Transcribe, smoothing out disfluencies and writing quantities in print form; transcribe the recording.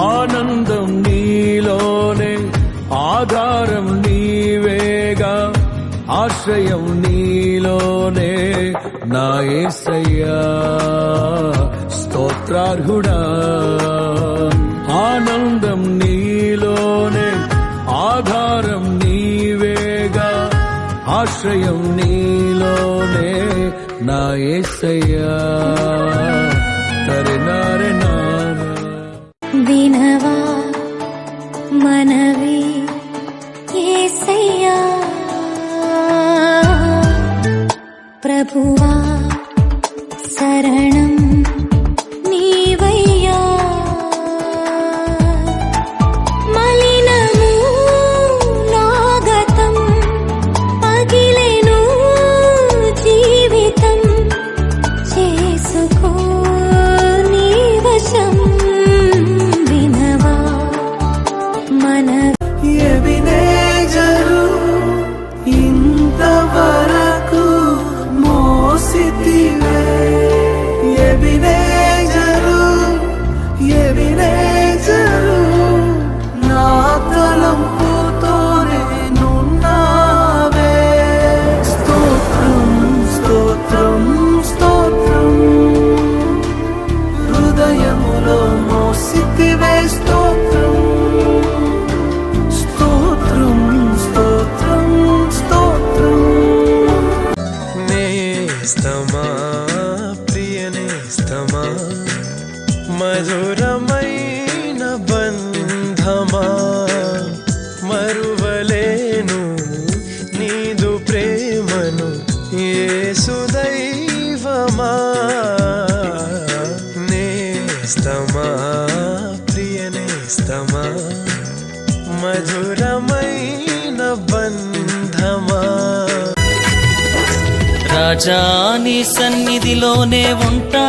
ఆనందం నీలోనే, ఆధారం నీవేగా, ఆశ్రయం నీలోనే నా యేసయ్యా స్తోత్రార్హుడా. ఆనందం నీలోనే, ఆధారం నీవేగా, ఆశ్రయం నీలోనే నా యేసయ్యా తరినారే నారా. వినవా మనవి యేసయ్యా, ప్రభువా శరణం నీవయ్యా. మలినము నాగతం, పగిలెను జీవితం, చేసుకో నీ వశం. వినవా మన ఎబినేజరు ఇంతవరకు మోసితివే, ఎబినేజరు ఎబినేజరు నా తలంపుతోనే నున్నావే. స్తోత్రం స్తోత్రం స్తోత్రం, హృదయములో మోసితివే స్తోత్రం. స్తోత్రం స్తోత్రం స్తోత్రం. నేస్తమా ప్రియ నేస్తమా, మధురమైన బంధమా, మరువలేను నీదు ప్రేమను యేసు దైవమా. నేస్తమా ప్రియ నేస్తమా, మధురమైన బంధమా. రాజా నీ సన్నిధిలోనే ఉంటా.